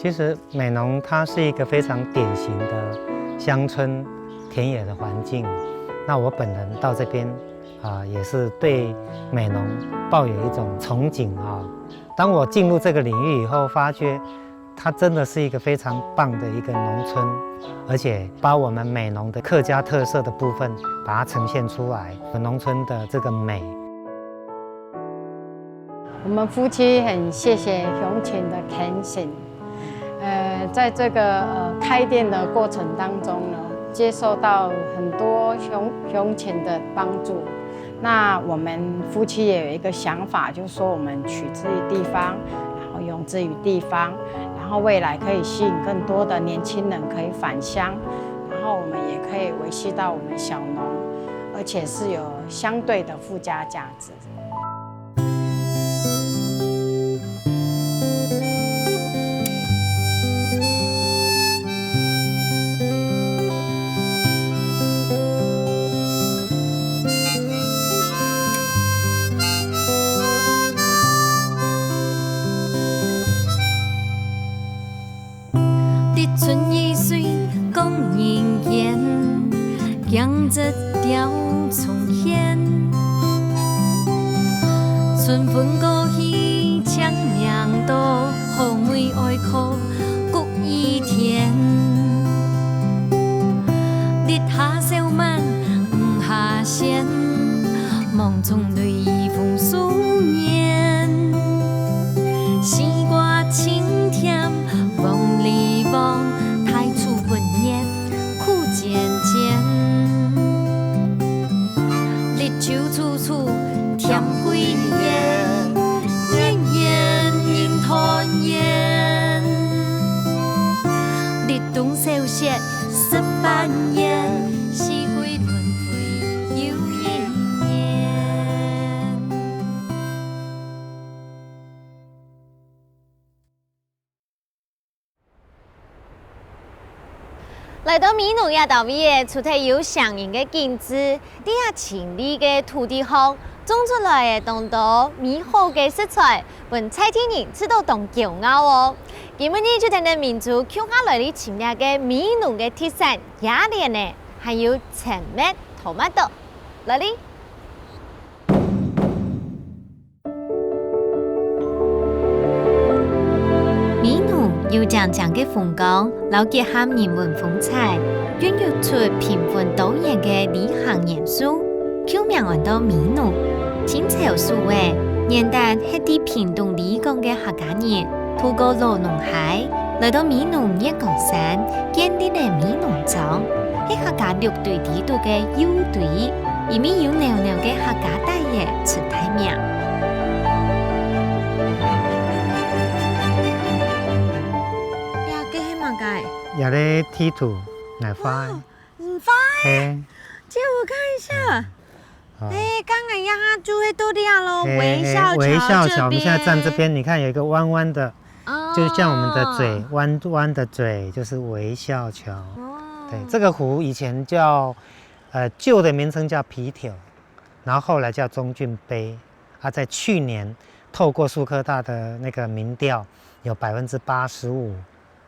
其实美浓它是一个非常典型的乡村田野的环境。那我本人到这边也是对美浓抱有一种憧憬啊。当我进入这个领域以后，发觉它真的是一个非常棒的一个农村，而且把我们美浓的客家特色的部分把它呈现出来，农村的这个美。我们夫妻很谢谢熊前的肯信，在这个开店的过程当中呢，接受到很多熊前的帮助。那我们夫妻也有一个想法，就是说我们取之于地方，然后用之于地方，然后未来可以吸引更多的年轻人可以返乡，然后我们也可以维系到我们小农，而且是有相对的附加价值。春意水讲人言，江浙调重现。春风过去抢命多，红梅爱哭谷一天。日下小满雨下仙，梦中泪风素年。西瓜清甜风里望。酒处处甜归烟，年年人团圆。日东小雪18年，四季轮回又一年。来到美浓亚岛尾，除了有相应的景致，底下清理的土地上种出来的当多美好的食材，让菜天人吃到当骄傲哦。今日就带领民族乡下来的亲热的美浓的特产雅莲呢，还有陈麦、土麦豆，来哩。有长长的风光，老结合人文风采，孕育出缤纷多元的旅行元素，巧妙玩到美浓。清朝数位，年代是伫屏东理工的客家人，透过罗农海来到美浓叶港山，建立了美浓庄，是客家6队地度的优队，以免有娘娘的客家大爷出台面。也咧剔土奶花，奶花，借我看一下。刚刚呀，就会到掉咯。微笑桥，我们现在站这边，你看有一个弯弯的，就是像我们的嘴，弯弯的嘴，就是微笑桥。对，这个湖以前叫，旧的名称叫皮条，然后后来叫中郡碑。在去年透过苏科大的那个民调，有85%。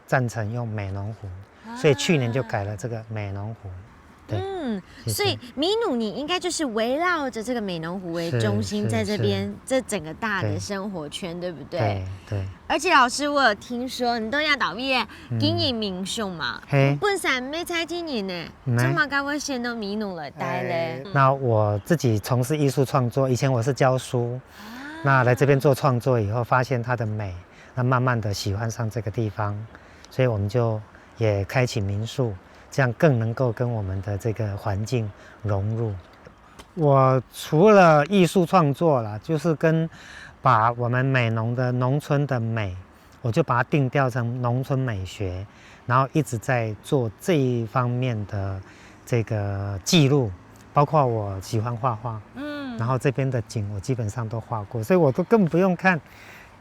赞成用美浓湖，所以去年就改了这个美浓湖。对，所以美浓你应该就是围绕着这个美浓湖为中心，在这边这整个大的生活圈，对不对？对。而且老师，我有听说你都要岛尾经营民宿嘛，本身没菜经营呢，怎么该会先到美浓来待嘞？那我自己从事艺术创作，以前我是教书，那来这边做创作以后，发现它的美，那慢慢的喜欢上这个地方。所以我们就也开启民宿，这样更能够跟我们的这个环境融入。我除了艺术创作啦，就是把我们美浓的农村的美，我就把它定调成农村美学，然后一直在做这一方面的这个记录，包括我喜欢画画，然后这边的景我基本上都画过，所以我都根本不用看。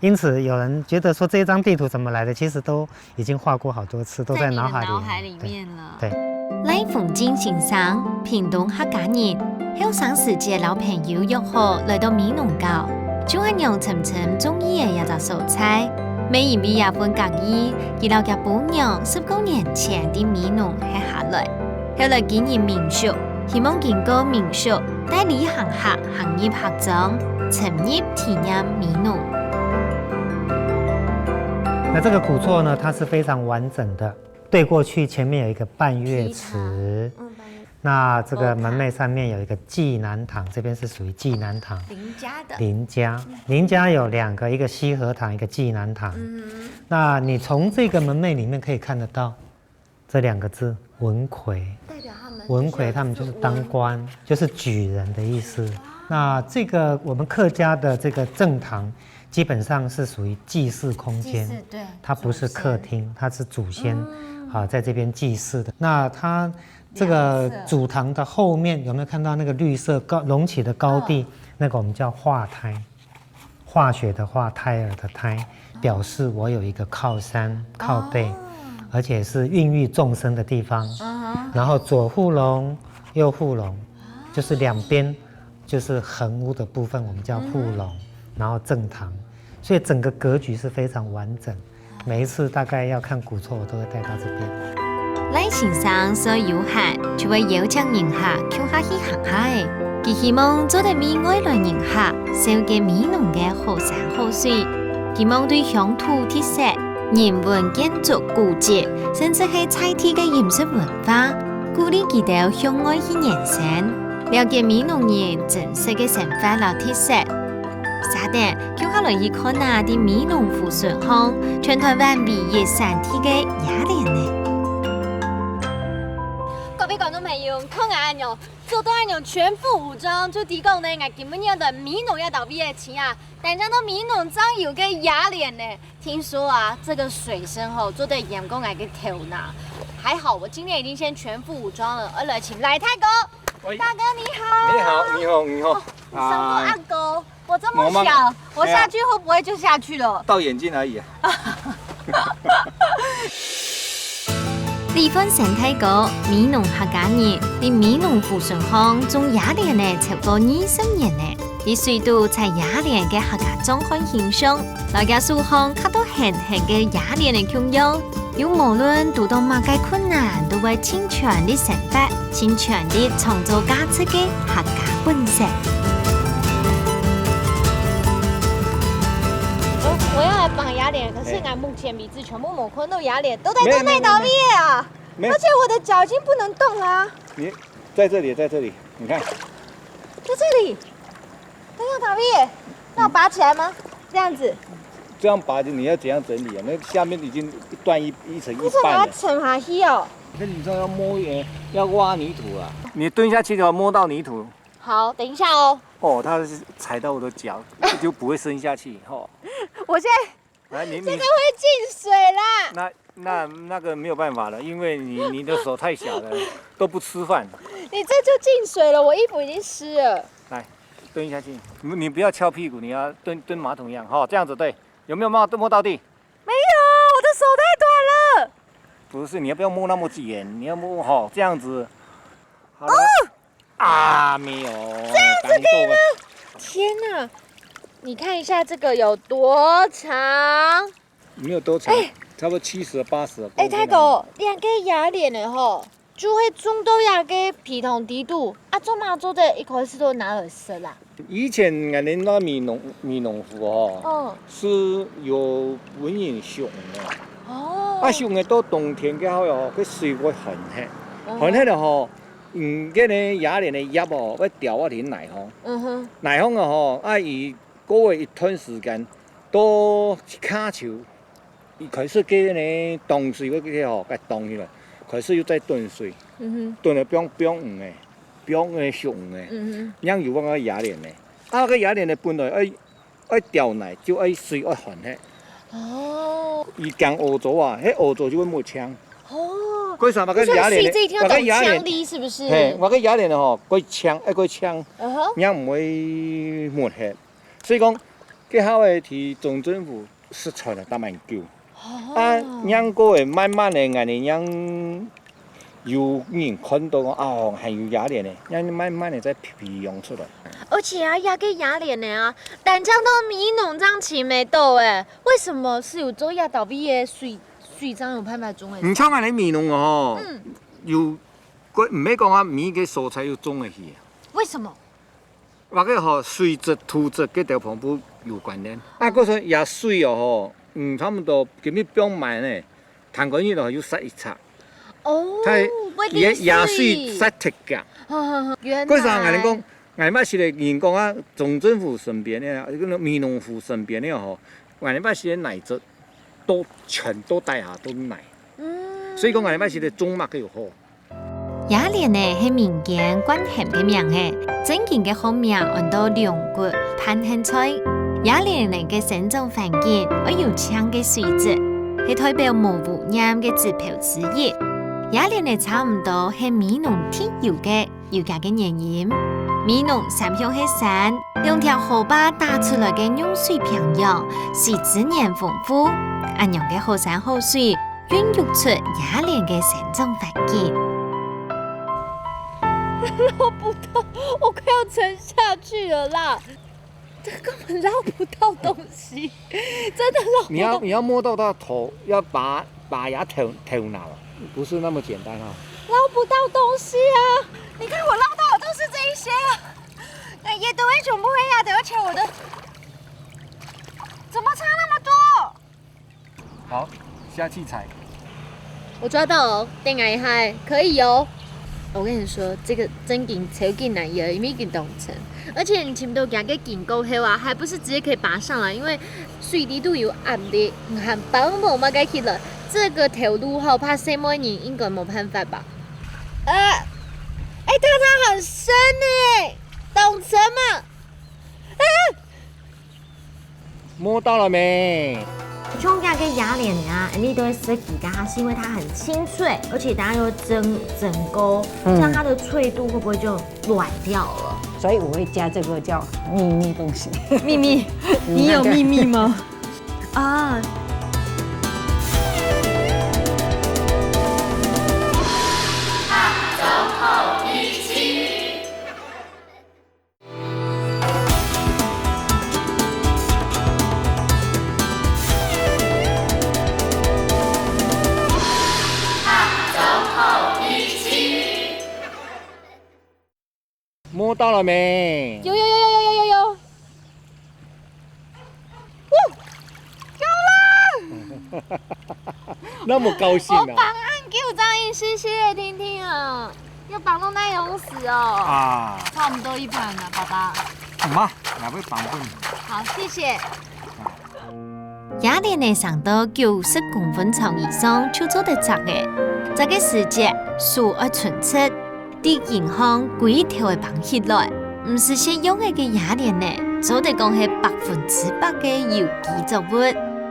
因此，有人觉得说这张地图怎么来的，其实都已经画过好多次，都在脑海里面了。对。来风景欣赏，屏东客家人后生时节老朋友约好来到美浓搞，就係讓沉沉中意嘅一隻蔬菜，美因为也分讲义，佢老嘅姑娘19年前啲美浓系下来，后来经营民宿，希望经过民宿带旅行客行业合作，深入体验美浓。那这个古厝呢，它是非常完整的，对过去前面有一个半月池。那这个门楣上面有一个济南堂，这边是属于济南堂。林家有2个，一个西河堂，一个济南堂。那你从这个门楣里面可以看得到这2个字文魁，代表他们文魁他们就是当官，就是举人的意思。那这个我们客家的这个正堂，基本上是属于祭祀空间，对，它不是客厅，它是祖先在这边祭祀的。那它这个主堂的后面有没有看到那个绿色隆起的高地？那个我们叫化胎，化学的化，胎儿的胎，表示我有一个靠山靠背，而且是孕育众生的地方。然后左护龙，右护龙，就是2边就是横屋的部分，我们叫护龙，然后正堂，所以整个格局是非常完整。每一次大概要看古厝，我都会带到这边。赖先生所有客，就會邀請人客跳下去行下嘅，佢希望做得美外來人客，受嘅美濃嘅好山好水，希望對鄉土特色、人文建築古蹟，甚至係菜地嘅飲食文化，鼓勵佢哋向外去延伸，了解美濃人真實嘅生活和特色。沙頂跳下來去看下啲美濃富順巷，全台灣唯一山地嘅雅蓮呢。各位观众朋友，看下喏，做到喏全副武装，就提供呢我今日的美浓要倒闭的钱啊，但讲到美浓张有个雅脸呢，听说啊，这个水深后做的员工来个头拿，还好我今天已经先全副武装了，而请来泰哥，大哥你好，你好，你生过阿哥，我这么小，我下去会不会就下去了？到眼睛而已。離婚生態個美濃客家人，喺美濃富順巷種雅蓮呢超過20年呢，喺水都在雅蓮嘅客家狀況欣賞，大家數項看到輕輕嘅雅蓮嘅強優，有無論遇到乜嘅困難，都會盡全啲成法，盡全啲創造價值嘅客家本色。我要来绑雅脸，可是俺目前鼻子全部抹空，都雅脸都在动内倒闭啊！而且我的脚已经不能动啦。你在这里，你看，在这里，都要倒闭，那我拔起来吗？这样子？这样拔你要怎样整理啊？那下面已经断一层一不是我要半了。沉下去哦。那你说要摸要挖泥土啊？你蹲下去的话摸到泥土。好，等一下哦。哦，它是踩到我的脚，就不会伸下去哦。我现在来，你这个会进水啦。那个没有办法了，因为你的手太小了，都不吃饭。你这就进水了，我衣服已经湿了。来，蹲下去，你不要翘屁股，你要蹲马桶一样，这样子对。有没有摸到地？没有，我的手太短了。不是，你要不要摸那么紧？你要摸这样子。好了。没有。这样子可以吗？天哪！你看一下这个有多长？没有多长，差不多70、80。泰哥，两个雅脸的吼，就会种到两个皮筒低度啊，做嘛做的一开始都哪儿色啦？以前俺们那米农户是有文人熊的，熊的到冬天嘅后哦，佢水会很黑，很黑的嗰个雅莲的叶要掉点奶风，奶风伊过一段时间到卡球，伊开始给呢冻水嗰个给冻起来，开始又再炖水，炖了冰的熊的，养有个雅莲的，个雅莲的本来爱掉奶，就爱水爱很黑。伊讲欧洲啊，迄欧洲就会抹枪。为什么个雅莲？我个枪力是不是？我个雅莲个枪个枪，人唔会抹黑，所以讲，佢后来提总政府失传了大蛮久，人个会慢慢的，人有人看到讲哦，还有雅莲呢，那你慢慢的再培养出来。而且啊，亚个雅莲的啊，但讲到米农这样青梅豆诶，为什么是有做亚稻米的水章有办法种诶？唔像安尼米农哦，有佢唔係講啊米嘅蔬菜要種嘅去，为什么？或者和水質、土質嘅條旁部有關聯。啊，嗰陣也水哦，差唔多咁樣表賣呢，彈嗰啲就要殺一擦。哦，也水殺鐵㗎。原來。嗰陣我哋講，我哋是嚟人講啊，總政府身邊咧，嗰個米農府身邊咧嗬，我哋是奶質都全都帶下都奶。所以講我哋是嚟種乜嘅又好。雅蓮呢係民間慣行嘅名嘅，正經嘅學名按到龍骨攀藤菜。雅蓮呢嘅生長環境而有強嘅水質，係代表無污染嘅指標之一。雅蓮呢差唔多係米農特有嘅原因。米農三鄉係山，用條河壩打出來嘅用水平洋，是資源豐富，安樣嘅好山好水，孕育出雅蓮嘅生長環境。捞不到，我快要沉下去了啦！这根本捞不到东西，真的捞不到。你要摸到它头，要把牙头拿了，不是那么简单啊。捞不到东西啊！你看我捞到的都是这一些啊，也都会全部会压的，而且我的怎么差那么多？好，下器材。我抓到哦，等一下可以哦。我跟你说，这个真紧超紧难的，因为紧动程，而且你前头行个紧够后啊，还不是直接可以拔上来，因为水底都有暗的，很帮我嘛该去了。这个条路好怕什么人应该没办法吧？它很深呢，懂什么？摸到了没？像这个雅莲啊，你都会设计它，是因为它很清脆，而且等下又整勾，这样它的脆度会不会就软掉了？所以我会加这个叫秘密东西。秘密，你有秘密吗？啊。摸到了没？有，那么高兴我绑啊！岸给我张影，谢谢听听啊，要绑到那勇死哦。啊，差不多一盘了，爸爸。妈，也会绑本。好，谢谢。雅蓮呢長到90公分長以上就做得着嘅，這個時節樹而純質，啲銀行規條嘅綁起來，唔是食用嘅雅蓮呢，做得講係100%嘅有機作物。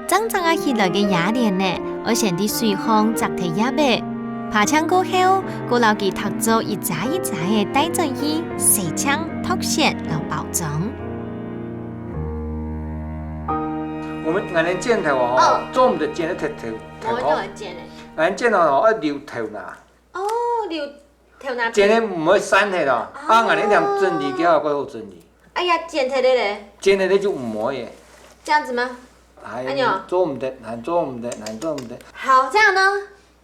真正嘅起來嘅雅蓮呢，我先啲水烘摘睇一白，爬槍過後，過留佢讀做一紮一紮嘅帶進去洗槍、脫線和包裝。我們人剪頭哦，做唔得剪得頭我都係剪嘅。人剪頭哦，一留頭拿，哦，留頭那邊。剪得唔可以散起咯，啊，人哋條整理嘅話過好整理。哎呀，剪睇你咧。剪得你就唔可以。這樣子嗎？哎哎呀，做唔得，難做唔得，難做唔得。好，這樣呢？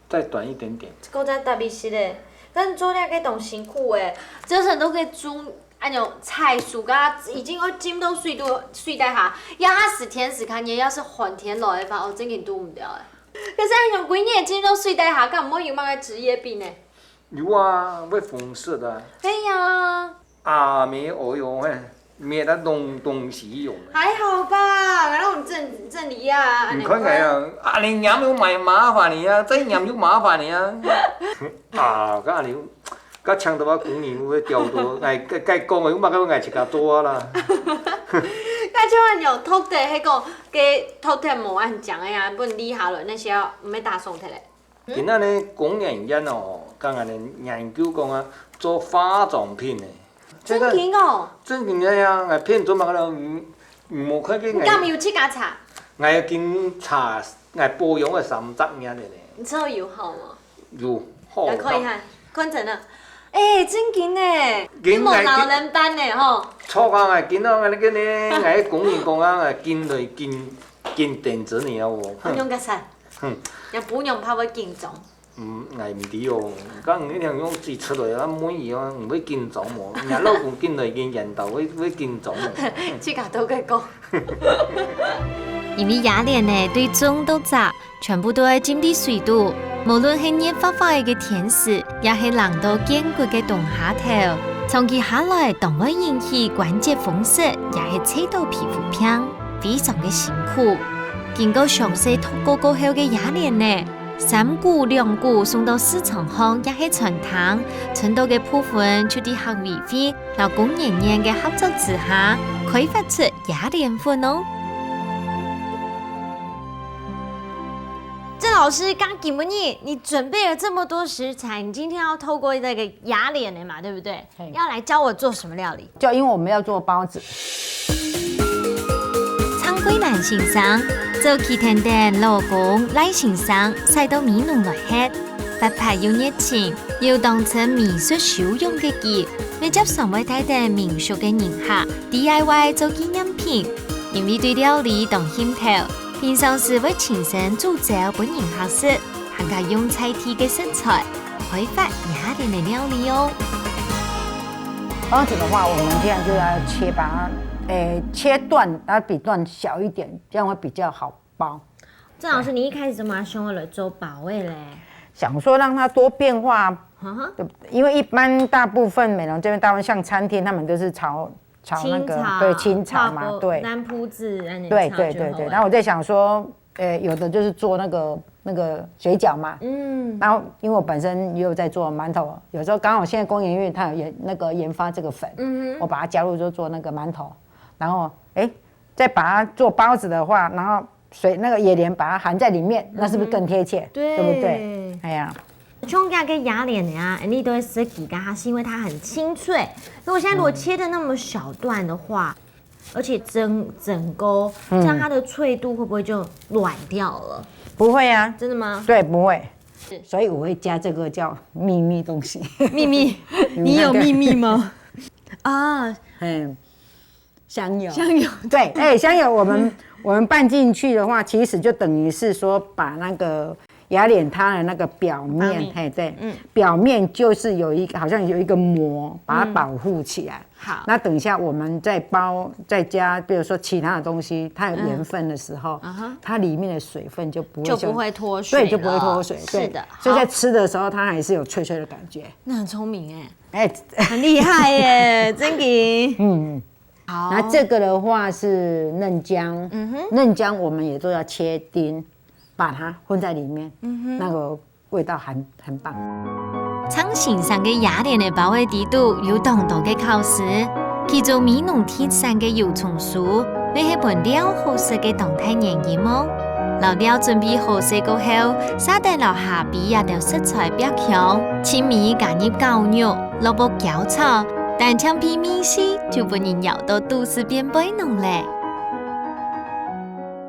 再短一點點。這個真特別是咧，但做呢個動辛苦誒，這層都可以煮。按種菜蔬噶，已經我浸到水底下，要它10天10看嘢，要是寒天落嘅話，我真係煮唔掉誒。可是按種幾年浸到水底下，咁唔可以用乜嘅職業病呢？有啊，會風濕的。哎呀，啊，沒有用誒，沒得弄東西用。還好吧，那種整理啊。唔可以啊，啊你飲要咪麻煩你啊，真飲要麻煩你啊。啊，咁你。甲搶到我講年會調到，該講嘅，我乜嘢自家做啦。甲像按種土地迄個，嘅土地無按講嘅呀，不理下來那些唔要打送摕咧。今仔日工研院哦，剛啱咧研究講啊，做化妝品嘅。真勁哦！真勁嘅呀，我騙做乜嘅唔冇開嘅。你敢有去甲查？我要檢查，我保養嘅30年嚟咧。你知道有好嗎？有。来看一下，看成了。哎，真紧呢，你无老人班呢吼。初工啊，囡仔啊，你个呢，哎，公园公园啊，紧来紧电子呢，有无？不用个啥，也不用怕要紧张。哎，唔对哦，讲你听讲自出来啊满意啊，唔要紧张哦，人老公紧来紧研究，要紧张哦。这个都该讲。因为雅莲呢对种到杂，全部都係浸啲水度，無論係熱發發嘅天時，也係冷到堅決嘅凍下頭，長期下來都會引起關節風濕，也係扯到皮膚病，非常嘅辛苦。經過詳細透過過後嘅雅蓮呢，3股2股送到市場行，也係全糖，存到嘅部分就啲客委會、勞工人員嘅合作之下，開發出雅蓮粉哦。郑老师，刚给你准备了这么多食材，你今天要透过那个雅莲的嘛，对不对？要来教我做什么料理？就因为我们要做包子。苍桂蘭先生做旗天店老公賴先生使到米濃來吃，不怕要熱情，要當成美術小用嘅機，要接上位睇嘅民俗嘅人客 DIY 做紀念品，因為對料理當興頭。平常時會親身煮酒本人客食，還加用菜地嘅食材，開發雅蓮嘅料理哦。包子的話，我們這樣就要把它切段，然後比段小一點，這樣會比較好包。鄭老師，你一開始怎麼想嚟做包味嘞？想說讓它多變化，對，因為一般大部分美容這邊大部分像餐廳，他們都是炒那個對清炒嘛，對，南鋪子，對。然後我在想說，有的就是做那個水餃嘛，然後因為我本身也有在做饅頭，有時候剛好現在工研院它有研發這個粉，我把它加入就做那個饅頭，然後再把它做包子的話，然後那個野蓮把它含在裡面，那是不是更貼切？對不對？哎呀。葱家跟雅蓮啊，你都會設計它是因為它很清脆。如果現在如果切的那麼小段的話，而且整勾，這樣它的脆度會不會就軟掉了？不會啊，真的嗎？對，不會。所以我會加這個叫秘密東西。秘密？你有秘密嗎？啊，香油。香油。對，香油我們拌進去的話，其實就等於是說把那個雅蓮它的那個表面，表面就是好像有一個膜，把它保護起來。好，那等一下我們再包，再加，比如說其他的東西，它有鹽分的時候，它裡面的水分就不會脫水，對，就不會脫水。是的，所以在吃的時候，它還是有脆脆的感覺。那很聰明哎，很厲害耶，真嘅。好，那這個的話是嫩薑，嫩薑我們也都要切丁。把它混在裡面，那個味道很棒。蒼先生嘅雅蓮嘅包味地度有當道嘅考試，其中美濃鐵山嘅油蔥酥，你係本料好食嘅動態原因麼？老料準備好食過後，沙地留下比也條食材比較強，青米加入狗肉、蘿蔔椒炒，但搶皮米絲就本人咬到肚子變杯濃咧。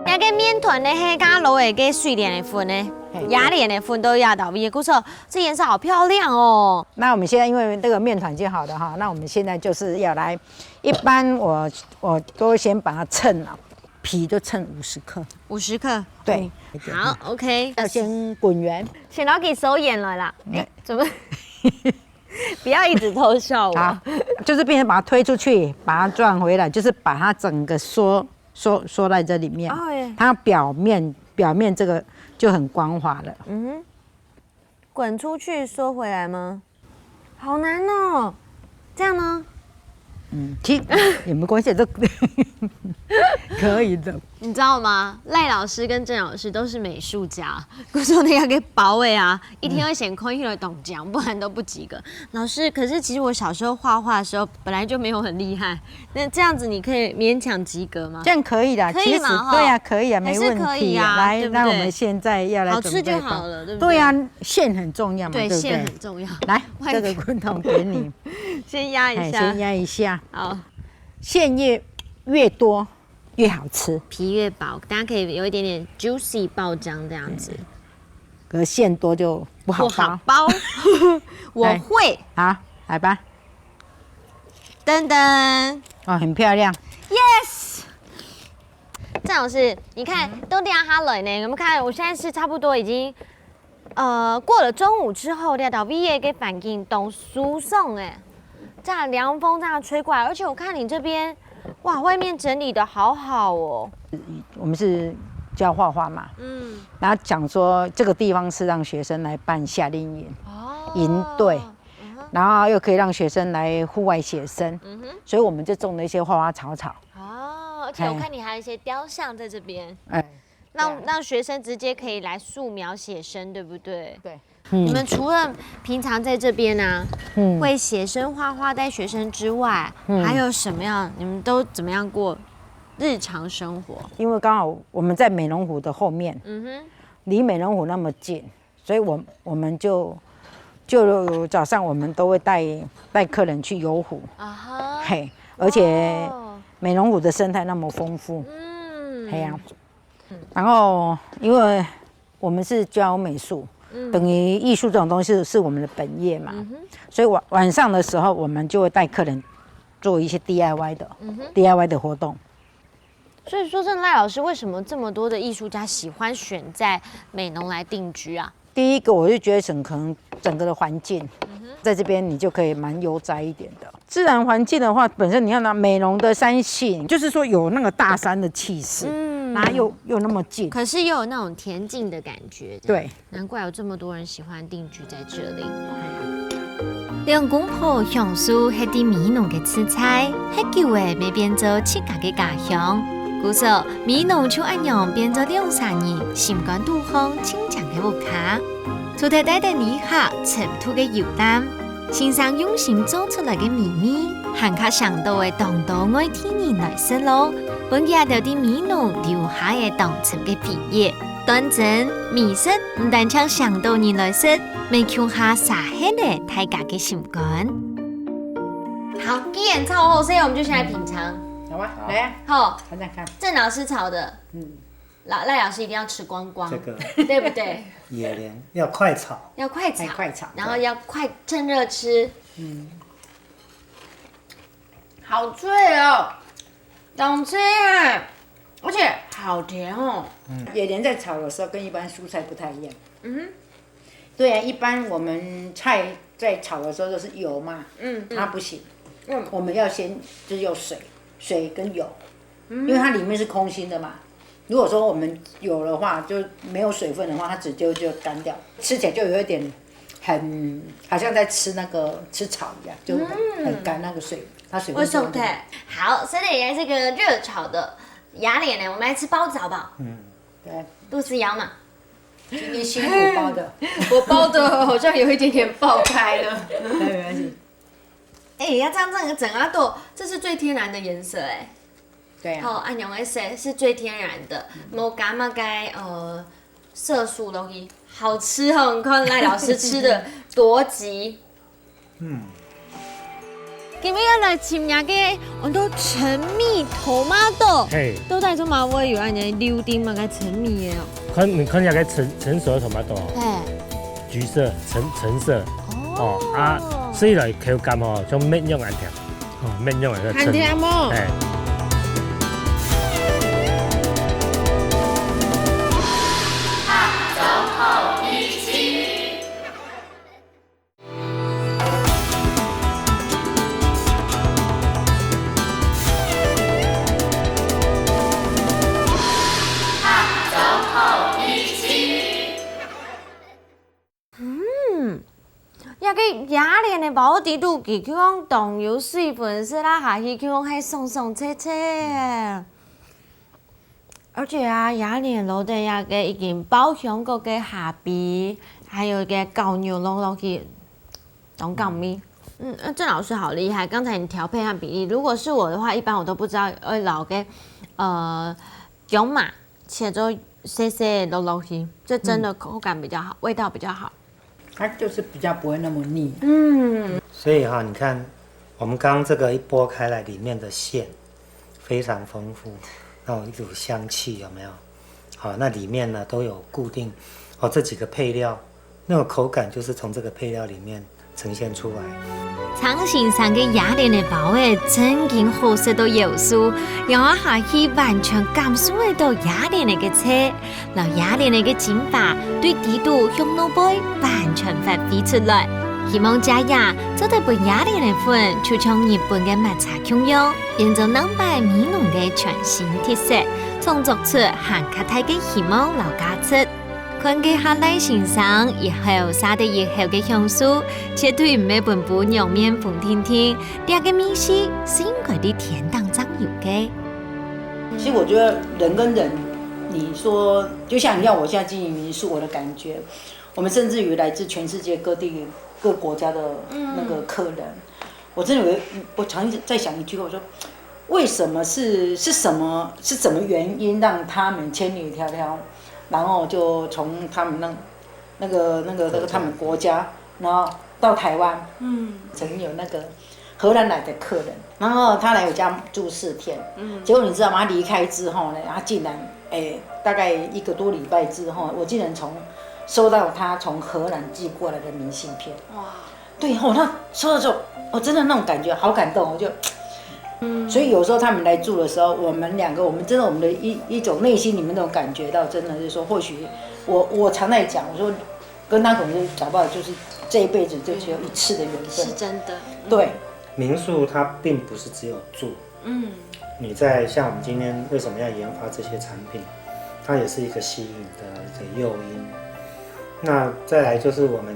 那個麵團呢，係加攞嚟嘅水蓮的粉呢，雅蓮的粉都壓到味，不錯，這顏色好漂亮哦。那我們現在因為這個麵團已經好了哈，那我們現在就是要來，一般我都先把它稱了，皮就稱50克。50克，對。好 ，OK。要先滾圓。先攞起手演來啦，怎麼？不要一直偷笑我。就是變成把它推出去，把它轉回來，就是把它整個縮在這裡面，它表面這個就很光滑了。滾出去縮回來嗎？好難哦，這樣呢？其實也沒關係，這可以的。你知道嗎？賴老師跟鄭老師都是美術家，我說那個包味啊，一天會先看一個動獎，不然都不及格。老師，可是其實我小時候畫畫的時候本來就沒有很厲害，那這樣子你可以勉強及格嗎？這樣可以的，可以嗎？對呀，可以啊，沒問題啊。來，那我們現在要來準備。好吃就好了，對不對？對呀，餡很重要嘛，對不對？餡很重要。來，這個滾筒給你，先壓一下，先壓一下。好，餡越多越好吃，皮越薄，大家可以有一點點 juicy 爆漿這樣子。可是线多就不好包。我会。好，来吧。噔噔，哦，很漂亮。Yes。郑老师，你看都这样哈冷呢，我们看我现在是差不多已经，过了中午之后，料到毕业给反应都舒爽哎，这样凉风这样吹过来，而且我看你这边，哇，外面整理的好好哦。我们是教画画嘛，然后讲说这个地方是让学生来办夏令营，营队。然后又可以让学生来户外写生，所以我们就种了一些花花草草。而且我看你还有一些雕像在这边，让学生直接可以来素描写生，对不对？对。你们除了平常在这边呢，会写生画画带学生之外，还有什么样？你们都怎么样过日常生活？因为刚好我们在美浓湖的后面，离美浓湖那么近，所以我们就早上我们都会带客人去游湖，嘿，而且美浓湖的生态那么丰富，嘿呀，然后因为我们是教美术，等于艺术这种东西是我们的本业嘛，所以晚上的时候我们就会带客人做一些 DIY 的活动。所以说，这赖老师为什么这么多的艺术家喜欢选在美浓来定居啊？第一个，我就觉得可能整个的环境，在这边你就可以蛮悠哉一点的。自然环境的话，本身你看那美浓的山系，就是说有那个大山的气势，然后又那么近，可是又有那种恬静的感觉。对，难怪有这么多人喜欢定居在这里。两公婆享受迄啲美浓嘅吃菜，迄久诶未变做自家嘅家乡。故说美浓就安样变做2-3年心肝肚风清强嘅屋卡，除太带带旅客尘土嘅游览，欣赏用心做出来嘅秘密，还卡想到嘅当多爱天然来食咯。本家就啲美浓留下嘅当初嘅毕业，端正美食唔但唱想到人来食，未求下撒黑嘅大家嘅心肝。好，既然炒好，所以我们就先来品尝。好吗？来呀，好，看看看。郑老师炒的，赖老师一定要吃光光，这个对不对？野莲要快炒，要快炒，快炒，然后要快趁热吃。好脆哦，懂吃耶，而且好甜哦。野莲在炒的时候跟一般蔬菜不太一样。对啊，一般我们菜在炒的时候都是油嘛，它不行，我们要先就是用水跟油，因为它里面是空心的嘛。如果说我们有的话，就没有水分的话，它就干掉，吃起来就有一点好像在吃草一样，就很干那个水，它水分多。好，现在也是这个热炒的鸭脸呢，我们来吃包子好不好？对，肚子摇嘛。今天辛苦包的，我包的好像有一点点爆开了。没关系。要这样整个豆，这是最天然的颜色哎。对啊。好，按用的是最天然的，没加嘛该色素东西，好吃哦！你看赖老师吃的多急。今日要来吃那个很多陈米头马豆，都带种马尾有安尼溜丁嘛个陈米的哦。你看下个成熟的头马豆，橘色、橙色，所以来口感吼，像面样安甜，面样来个很甜哦。鸭脸的包底肚皮，佢讲动有水分是拉下去，佢讲还松松脆脆的。而且啊，鸭脸落地那个已经包香过个下边，还有一个高牛肉落去，懂港咪？郑老师好厉害，刚才你调配和比例，如果是我的话，一般我都不知道会老个牛马切做细细的落去，这真的口感比较好，味道比较好。它就是比较不会那么腻。所以你看，我们刚刚这个一剥开来，里面的馅非常丰富，那种一股香气有没有？好，那里面呢都有固定这几个配料，那种口感就是从这个配料里面呈现出来。苍先生嘅雅莲嘅包嘅真经好食到有数，让我下去完全感受得到雅莲嘅菜，然后雅莲嘅精华对地度香浓杯完全发挥出来。希望这样做得本雅莲嘅粉，就像日本嘅抹茶芎药，变做南北米浓嘅全新特色，创作出含卡泰嘅希望老价值。看嘅下来先生以后撒得以后嘅香酥，且对每本不让面粉天天，第个米西是应该的天当酱油嘅。其实我觉得人跟人，你说就像你要我现在经营民宿，我的感觉，我们甚至于来自全世界各地各国家的那个客人，我真的我常在想一句话，我说为什么是什么原因让他们千里迢迢？然后就从他们那个他们国家，然后到台湾，曾经有那个荷兰来的客人，然后他来我家住4天，结果你知道吗？他离开之后呢，他竟然大概1个多礼拜之后，我竟然收到他从荷兰寄过来的明信片，哇，对，他收到之后，我真的那种感觉好感动，我就。所以有时候他们来住的时候，我们2个，我们真的我们的一种内心里面那种感觉到，真的是说，或许我常在讲，我说跟他可能就搞不好就是这一辈子就只有一次的缘分，是真的。对，民宿它并不是只有住，你在像我们今天为什么要研发这些产品，它也是一个吸引的一个诱因。那再来就是我们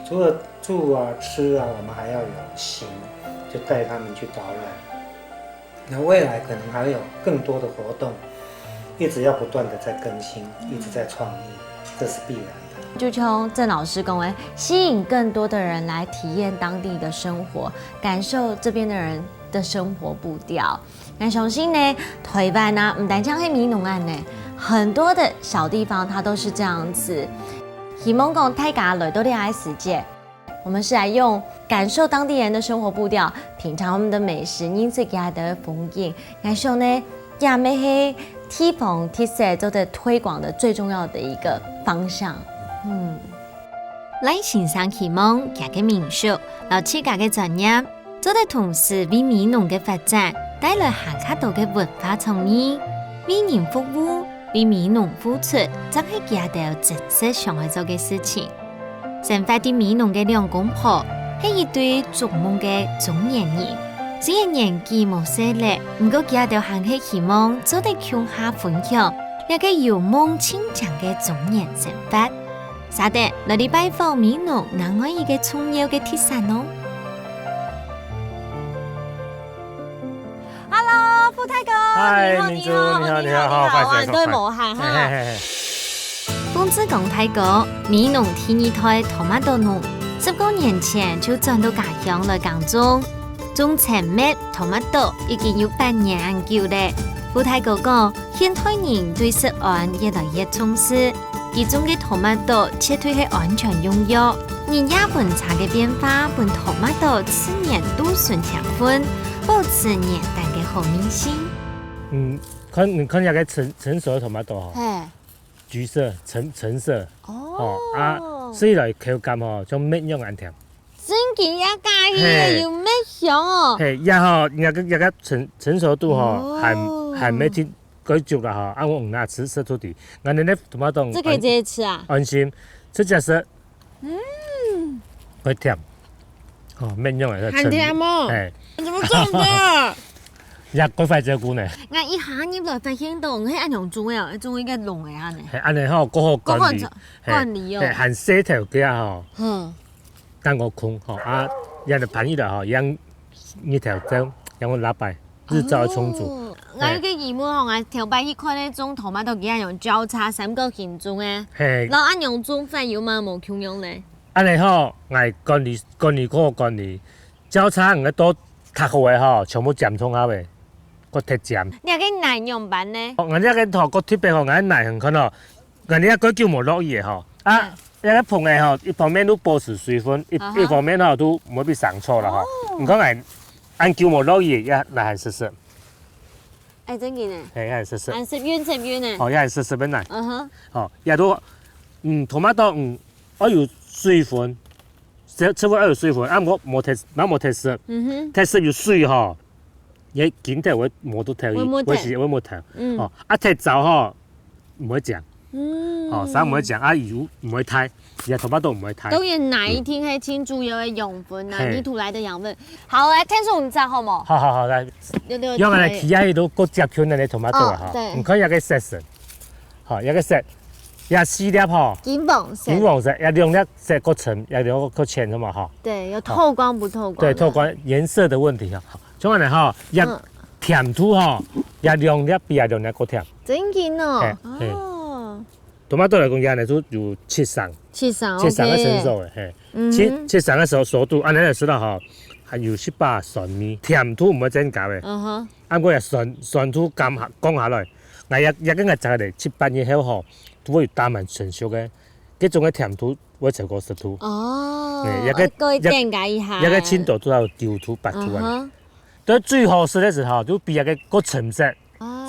除了住啊吃啊，我们还要有行，就带他们去导览。那未来可能还会有更多的活动，一直要不断的在更新，一直在创意，这是必然的。就像郑老师讲的，吸引更多的人来体验当地的生活，感受这边的人的生活步调。那相信呢，台湾啊，唔单止係美濃案呢，很多的小地方它都是这样子。希望講大家來到呢個世界。我们是来用感受当地人的生活步调，品尝我们的美食，认识家的风景。感受呢，也咩係地方特色做的推广的最重要的一个方向。赖先生希望家嘅民宿，留自家嘅專業，做得同時為美濃嘅發展帶來更加多嘅文化創意，為人服務，為美濃付出，就係家哋真實想去做嘅事情。生活啲美濃嘅2公婆係一對做夢嘅中年人，雖然年紀冇細咧，不過家哋還係希望做得向下分享一個有夢清強嘅中年生活。沙得嚟啲拜訪美濃，另外一個重要嘅特色咯。Hello，傅太哥，嗨，明珠，你好，歡迎對無限哈。豐子講太哥，美濃第2台托馬多農，10多年前就轉到家鄉來耕種，種青麥、托馬多已經有8年久咧。傅太哥講，現代人對食安越來越重視，其中嘅托馬多切對係安全用藥。人也觀察嘅變化，本托馬多次年都順甜分，保持年淡嘅好味性。你看下個成熟嘅托馬多吼。橘色、橙色，所以來口感像蜜樣咁甜。真嘅一家嘢要咩香哦？一個成熟度還沒聽嗰足啦我唔拿吃出啲，我哋咧토마토。這可以直接吃啊？安心，這隻是會甜，蜜樣嚟嘅。很甜哦。怎麼這麼甜？嗰塊隻菇呢？我一下入來發現到，係按樣做嘅，做應該濃嘅呢。係按嚟嗰個乾梨哦，係細條嘅但我空人哋盤起來養一條粥，養個禮拜，日照充足。我一個疑問我條擺去看呢種토마토幾按樣交叉3個形狀嘅，然後按樣做法有嘛冇咁樣咧？按嚟我乾梨嗰個乾梨交叉唔係多塌好嘅全部沾葱下嘅。個鐵醬，你係個奶樣版呢？我呢個個鐵白我奶很看我呢個叫冇落嘢呢個碰嘅一方面都保持水分，一方面都唔會被生錯啦唔講按叫冇落嘢也係濕濕。真嘅呢？係濕濕。濕軟呢？也係濕濕嘅奶。也都 토마토我有水分，食不多有水分，啊我冇特色，特色有水吼，也景頭會冇到頭，我是我冇頭，哦，啊特走吼唔會講，哦，啥唔會講，啊油唔會太，也頭髮都唔會太。當然哪一天係清主要的養分啊，泥土來的養分。好，來天數唔知好冇？好，來，因為嚟起喺度個接圈嘅頭髮多啊，哈，唔可以一個色色，好一個色。也四粒吼，金黃色，也兩粒色個沉，也兩個淺的嘛哈。對，有透光不透光？對，透光顏色的問題哈。像安尼吼，也甜土吼，也兩粒比也兩粒個甜。真緊哦。哦。토마토來講，也嚟做有切上嘅成熟嘅，嘿，切上嘅時候熟度，安尼就知道吼，係有18酸味，甜土唔會真搞嘅。按過係酸土降下來，我一根係摘嚟7、8日後吼。都會打滿成熟嘅，嗰種嘅甜土會超過10土。哦，一個點解一下？一個青土都有9土8土啊。到最好食嘅時候，就比一個沉色。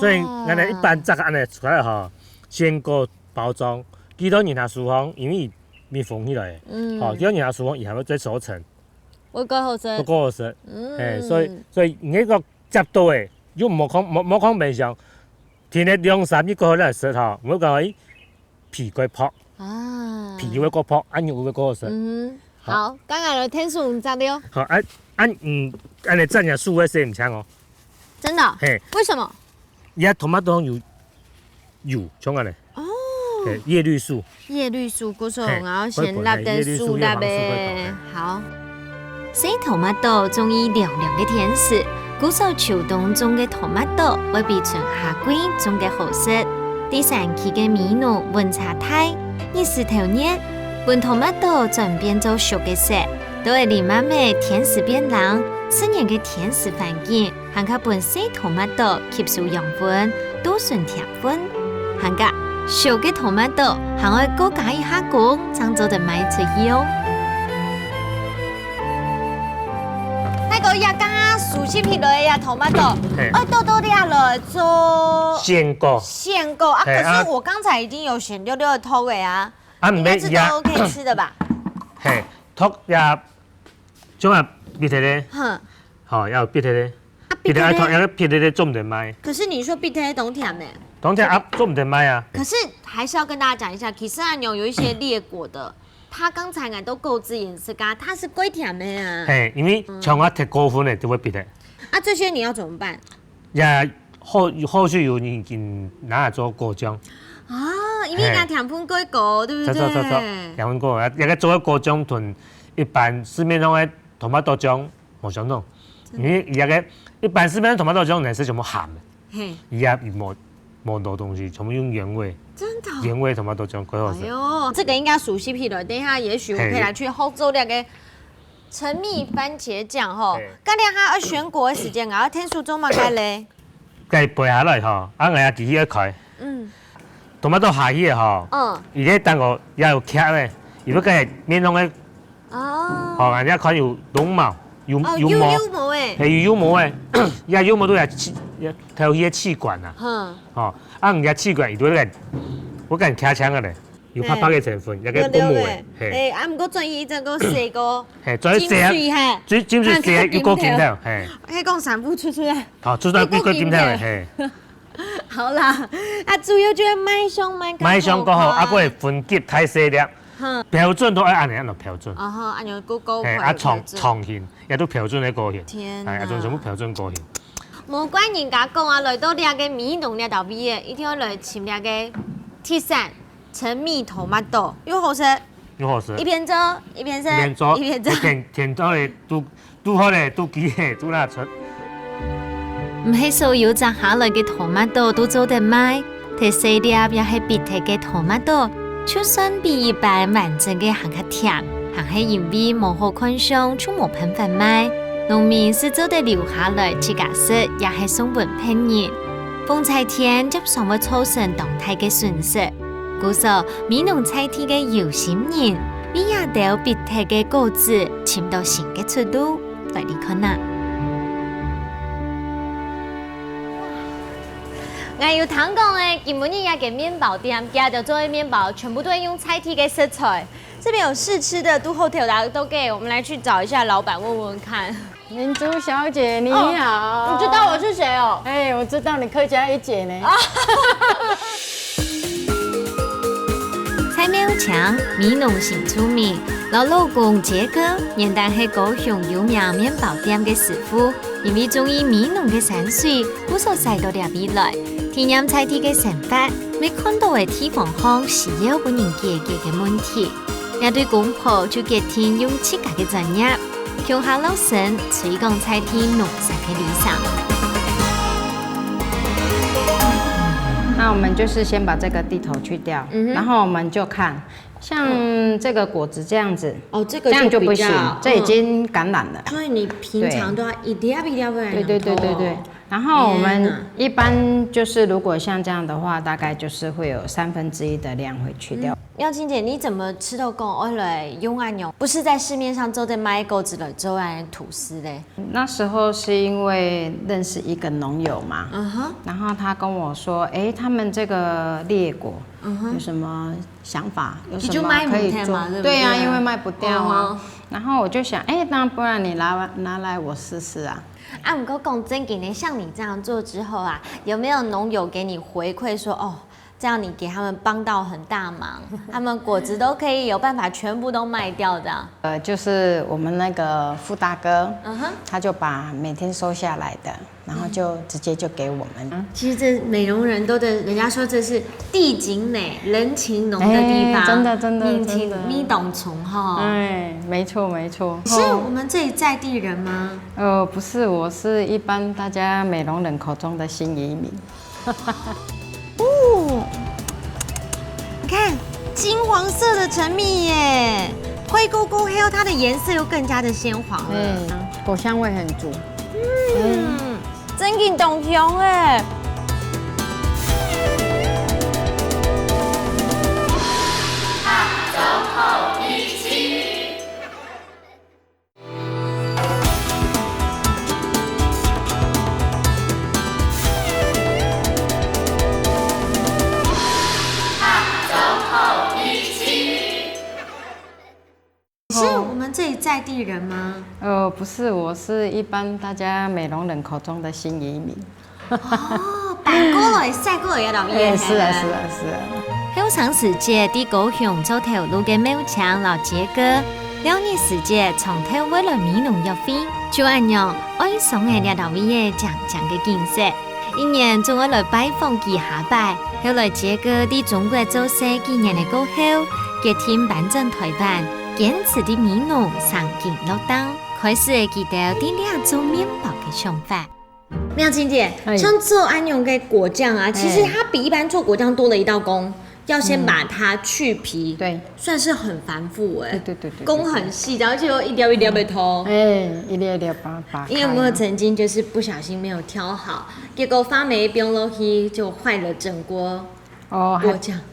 所以我哋一般摘安尼出來吼，先過包裝，幾多年下廚房，因為密封起來嘅。哦，幾多年下廚房以後會再收成。會更好食。會更好食。所以呢個接到嘅，又冇講冰箱，填嚟2、3日過後咧食吼，唔好講皮過泡，皮會過泡，安肉會過好食。好，剛才的天數唔知了。好，安尼蘸下素會食唔強哦。真的？嘿，為什麼？而家토마토有油，像安尼。哦。葉綠素。葉綠素，嗰時候我要先辣啲素辣嘅。好。洗토마토中意涼涼嘅天時，古時候秋冬種嘅토마토會比春夏季種嘅好食。第3期嘅米濃溫差大，20頭熱，本토마토轉變做熟嘅色，都會令媽咪天時變冷，自然嘅天時環境，還可本洗토마토吸收養分，多順甜分，還個熟嘅토마토還會多加一下工，創造得賣出去哦。那個要加熟悉皮類呀토마토，多啲來做鮮果啊！可是我剛才已經有選溜溜的頭嘅啊，應該是都可以吃的吧？嘿，頭也種啊別的咧，好要別的咧，別的愛頭要別的咧做唔得賣。可是你說別的冬甜呢？冬天啊做唔得賣啊。可是還是要跟大家講一下，其實啊有一些裂果的。它剛才我都購置顏色噶，它是貴甜的啊。嘿，因為像我貼高分的就會別的。啊，這些你要怎麼辦？也後續有人拿來做果醬。啊，因為它甜分貴高，對不對？甜分高，也個做果醬同一般市面上的토마토醬冇相同，因為也個一般市面上토마토醬顏色全部鹹的，嘿，也冇多東西，全部用原味。真的，原味토마토醬最好食。哎呦，這個應該熟悉皮了。等一下，也許我可以來去後做那個陳蜜番茄醬吼。今天還要選果的時間，我要天數中嘛該嘞。該背下來吼，啊我也自己要開。토마토下去的吼，而且等我也有殼咧，如果該面上嘅，哦，人家看有絨毛，有毛誒，係有毛誒，也有毛都係頭迄個氣管啊。哦，啊人家氣管伊都個，我講開槍個咧，有拍嘅成分，有個保護嘅。誒，啊唔過轉移這個四個。係，轉水哈，轉水四一個鏡頭，係。迄講三步出來。好，出來一個鏡頭嘅，係。好啦，啊主要就係買上過後，啊個係分級太細粒，標準都愛按呢標準。啊哈，按樣高係啊長線，也都標準嘅高線。天係啊，仲全部標準高線。無怪人家講啊，來到呢個米濃呢道味嘅，一定要來尋呢個鐵山陳蜜토마토又好食，一邊做一邊食，甜到嚟都好咧，都幾嘅，都拿出。唔係所有摘下來嘅토마토都做得賣，睇細粒也係別特嘅토마토就算比一般完整嘅還較甜，還係因為冇好看上，就冇辦法賣。農民是做得留下來自家食，也係送本片人。風采天接上會造成動態嘅損失。故說米農菜地嘅有心人，比也到別特嘅果子，尋到新嘅出路，來你看呐。俺有听讲诶，基本日嘅面包店，家的做的面包全部都会用菜体给食材。这边有试吃的，都 hotel 大家都给，我们来去找一下老板问问看。明珠小姐你好，你知道我是谁哦？哎，我知道你客家一姐呢。蔡苗强米农姓出名，老公杰哥原当係高雄有名面包店嘅師傅，因為中意米農嘅山水，故所使到呢邊來。體驗菜地嘅生活，未看到嘅地方項是有本人解決嘅問題。也對公婆就決定用自家嘅專業，強下老生推廣菜地農產嘅理想。那我们就是先把这个地头去掉，然后我们就看，像这个果子这样子，哦，这个这样就不行，这已经感染了。所以你平常都要一粒一粒不然对。然后我们一般就是如果像这样的话，大概就是会有1/3的量会去掉。妙清姐，你怎么吃到讲我来用安用？不是在市面上都在卖狗子了，周安吐司嘞？那时候是因为认识一个农友嘛，然后他跟我说，哎，他们这个裂果有什么想法？有什么可以做？对啊，因为卖不掉啊。然后我就想，哎，那不然你拿来我试试啊。啊，不过讲真给你，像你这样做之后啊，有没有农友给你回馈说，哦，这样你给他们帮到很大忙，他们果子都可以有办法全部都卖掉的？就是我们那个傅大哥，他就把每天收下来的，然后就直接就给我们。其实这美容人都的，人家说这是地景美、人情浓的地方，真的，你懂虫哈？哎，没错。是我们这里在地人吗？不是，我是一般大家美容人口中的新移民。你看金黄色的陈蜜耶，灰勾勾黑，它的颜色又更加的鲜黄了，果香味很足。真劲懂香哎。这里在地人吗？不是，我是一般大家美容人口中的新移民。哦，办过了，晒过了也老爷。是啊。好长时间喺高雄做头路嘅苗强老杰哥，2年時間從頭為了米農入飛，就按樣愛上嘅呢道位嘅講嘅景色。一年仲愛來拜訪佢下拜，後來杰哥喺中國做生幾年嘅過後，決定搬進台灣。堅持的米農上進落檔，開始會記得啲倆做麵包嘅想法。妙清姐，像做安永嘅果醬啊，其實它比一般做果醬多了一道工，要先把它去皮，对，算是很繁复哎，对，工很细，而且又一条一条被偷，一粒一粒拔。你有没有曾经就是不小心没有挑好，结果发霉冰落去就坏了整锅？哦，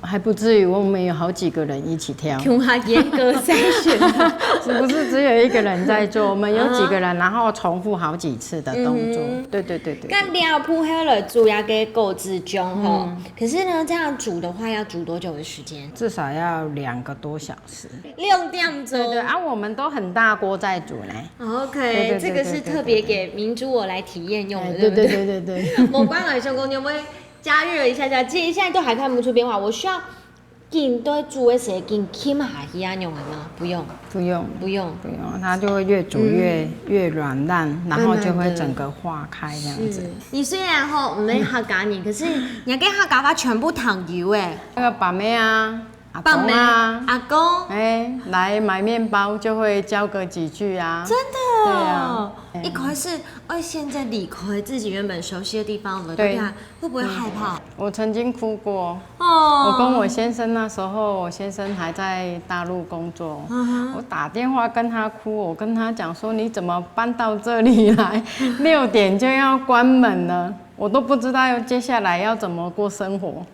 还不至于，我们有好几个人一起挑，用他严格筛选，是不是只有一个人在做？我们有几个人，然后重复好几次的动作。对。干料铺好了煮要给果汁浆吼，可是呢，这样煮的话要煮多久的时间？至少要2个多小时。6点钟。对啊，我们都很大锅在煮呢。OK， 这个是特别给明珠我来体验用的，对不对？对。我关了兄弟，你有没有加热一下？现在都还看不出变化，我需要紧都煮的时候紧浸下去啊用的吗？不用，它就会越煮越软烂，然后就会整个化开这样子。你虽然吼没哈嘎你，可是你要给哈嘎它全部糖油哎。那个把妹啊。阿公，来买面包就会教个几句啊。真的？对啊。一开始，现在离开自己原本熟悉的地方了，对啊，会不会害怕？我曾经哭过。我跟我先生那时候，我先生还在大陆工作，我打电话跟他哭，我跟他讲说你怎么搬到这里来，6点就要关门了，我都不知道接下来要怎么过生活。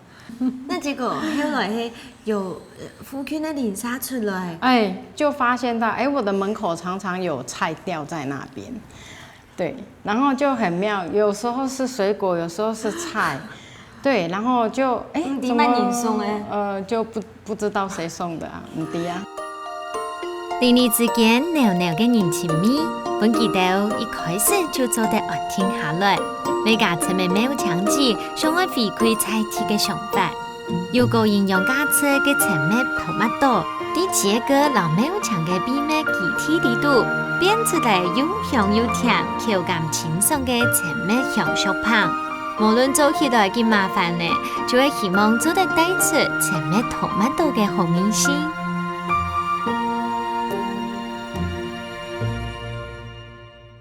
那结果后来有附近的林沙出来，就发现到我的门口常常有菜掉在那边，对，然后就很妙，有时候是水果，有时候是菜，对，然后就怎么你送就不知道谁送的啊，唔知啊。邻里之間濃濃嘅人情味，本記到一開始就做得安定下來。每家陳妹妹強子想愛回饋菜地嘅想法，有個營養價值嘅陳妹土麥豆，啲這個老妹強嘅秘密具體地度，變出嚟又香又甜、口感清爽嘅陳妹香食棒。無論做起來幾麻煩呢，就會希望做得帶出陳妹土麥豆嘅好味性。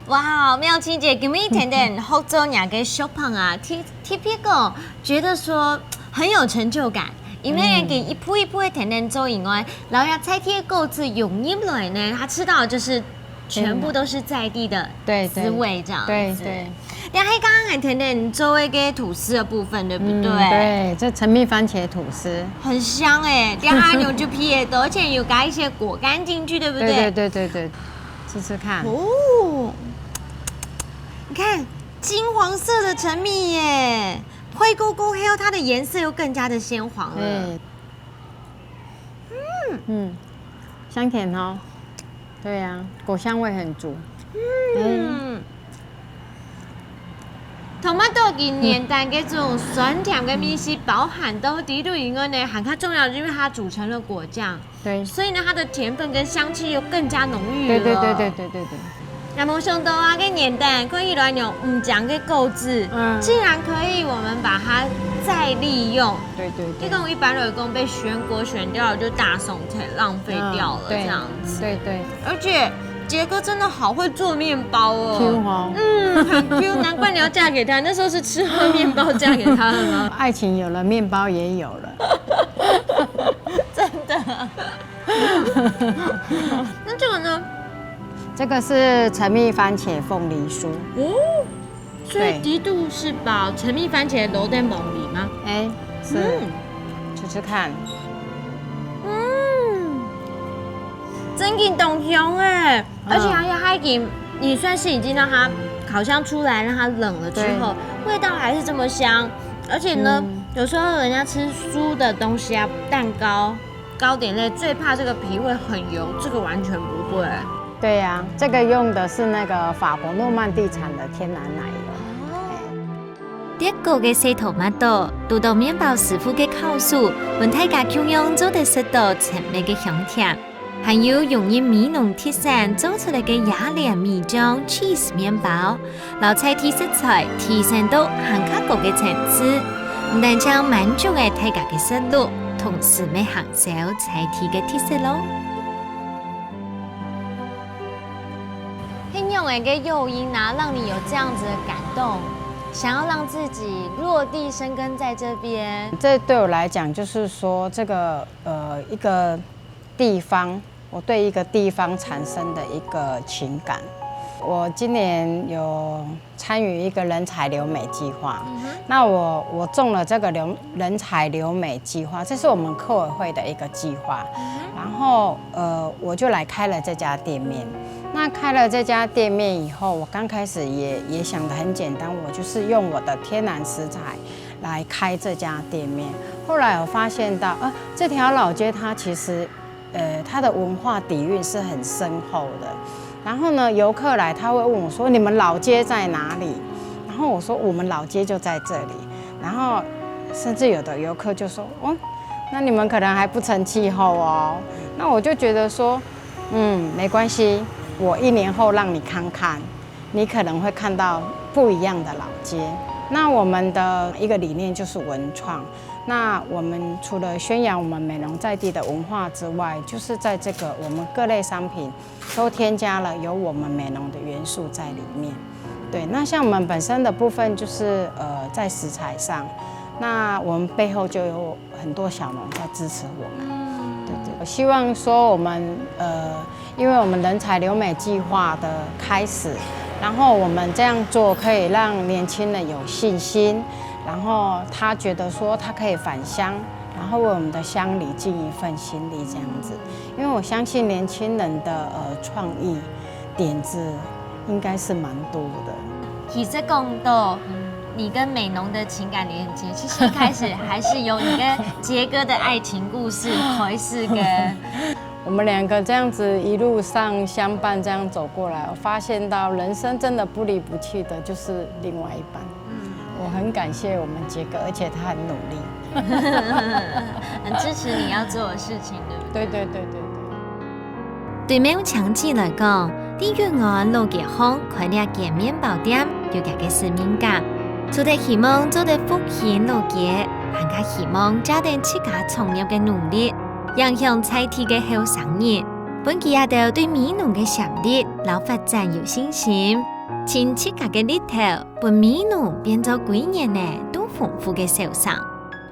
哇，妙清姐，给我们一点点后周两个小胖啊，特别个觉得说很有成就感。因为给一铺一铺的甜甜粥以外，然后要菜地的购置涌入来呢，他吃到的就是全部都是在地的滋味这样子。对。然后刚刚还甜甜粥那个吐司的部分，对不对？对，这陈蜜番茄吐司很香哎，然后牛就皮也多，而且有加一些果干进去，对不对？对，吃吃看。哦。你看金黄色的陈蜜耶，灰勾勾黑后它的颜色又更加的鲜黄了。香甜哦。对呀，果香味很足。tomato 嘅年代嘅这种酸甜嘅味是包含到底度以外呢，还它重要的因为它组成了果酱，对，所以呢它的甜分跟香气又更加浓郁了。对。那么想到啊，个年代可以来用唔讲个购置，既然可以，我们把它再利用。对。就跟我一般人工被选果选掉了，就大送菜浪费掉了这样子。对。而且杰哥真的好会做面包哦 ，Q 哦，很 Q， 难怪你要嫁给他。那时候是吃喝面包嫁给他了吗？爱情有了，面包也有了，真的。那这个呢？这个是陈蜜番茄凤梨酥哦，所以迪度是把陈蜜番茄揉在梦里吗？是，吃吃看。真的懂香哎，而且它已经，你算是已经让它烤箱出来，让它冷了之后，味道还是这么香。而且呢，有时候人家吃酥的东西啊，蛋糕、糕点类最怕这个皮会很油，这个完全不会。对呀，这个用的是那个法国诺曼底产的天然奶油。德國嘅西土麥豆，遇到麵包師傅嘅烤酥，本大家共用做得食到陳味嘅香甜，還有用於米濃鐵線做出嚟嘅雅蓮米醬 cheese 麵包，老菜地食材提升到韓卡國嘅層次，唔但將滿足嘅大家嘅食慾，同時咪享受菜地嘅特色咯。很有一个诱因啊，让你有这样子的感动，想要让自己落地生根在这边。这对我来讲，就是说这个一个地方，我对一个地方产生的一个情感。我今年有参与一个人才留美计划，那我中了这个人才留美计划，这是我们客委会的一个计划，然后我就来开了这家店面。那开了这家店面以后，我刚开始也想得很简单，我就是用我的天然食材来开这家店面。后来我发现到，这条老街它其实，它的文化底蕴是很深厚的。然后呢，游客来他会问我说：“你们老街在哪里？”然后我说：“我们老街就在这里。”然后甚至有的游客就说：“那你们可能还不成气候哦。”那我就觉得说，没关系。我1年后让你看看，你可能会看到不一样的老街。那我们的一个理念就是文创。那我们除了宣扬我们美浓在地的文化之外，就是在这个我们各类商品都添加了有我们美浓的元素在里面。对，那像我们本身的部分就是在食材上，那我们背后就有很多小农在支持我们。对，我希望说我们因为我们人才留美计划的开始，然后我们这样做可以让年轻人有信心，然后他觉得说他可以返乡，然后为我们的乡里尽一份心力这样子。因为我相信年轻人的创意点子应该是蛮多的。其实讲到你跟美浓的情感连接，其实一开始还是有你跟杰哥的爱情故事开始跟。我们两个这样子一路上相伴，这样走过来，我发现到人生真的不离不弃的就是另外一半。我很感谢我们杰哥，而且他很努力，很支持你要做的事情，对不对？对。对苗强记来讲，伫越岸老街巷开了间面包店，有家嘅使命感，除了希望做得复兴老街，更加希望家庭自家创业嘅努力。影響菜地嘅後生人，本期也都對米農嘅潛力、老發展有信心。親切家嘅日頭，把米農變做幾年呢都豐富嘅收成。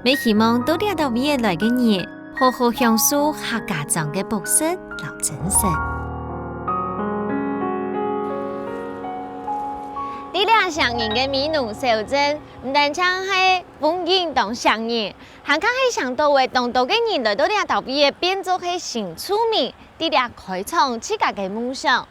每希望都掠到未來嘅人，好好享受客家莊嘅博識老精神。呢兩上人嘅米農小鎮，唔單止係風景同上人，還更係上到位當道嘅人來到呢個島邊變做係新出名，啲倆開創自家嘅夢想。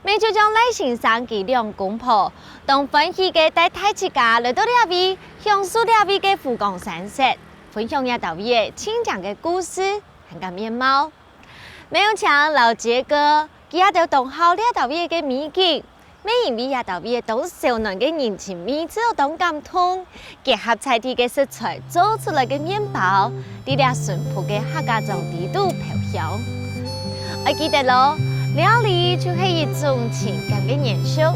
咪就將賴先生嘅兩公婆，當歡喜嘅帶太自家來到呢邊，享受呢邊嘅湖光山色，分享呢島邊親情嘅故事同個面貌。沒有像老傑哥，佢也都當好呢島邊嘅美景。每因為亞島邊都少年嘅人情味，只有當感通，結合菜地嘅食材做出來嘅麵包，啲倆淳樸嘅客家莊地都飄香。我記得咯，料理就係一種情感嘅延續。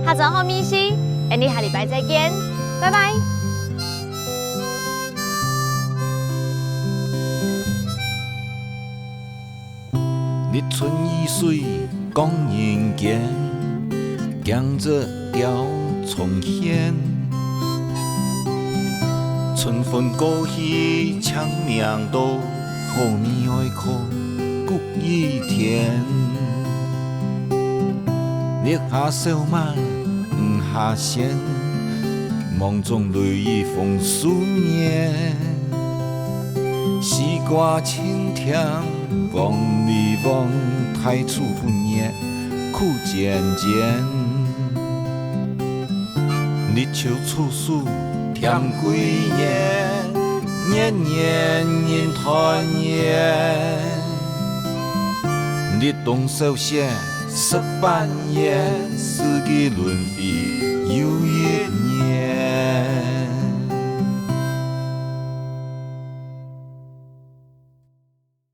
下晝好米西，我哋下禮拜再見，拜拜。日春雨水講人間。江浙調重現，春風過去長命道，後面愛靠谷雨天。日下小滿唔下線，夢中淚雨風思念。西瓜青甜，望你望太初不念，苦漸漸。日秋處暑甜幾年，年年人團圓。日冬收線18年，四季輪迴。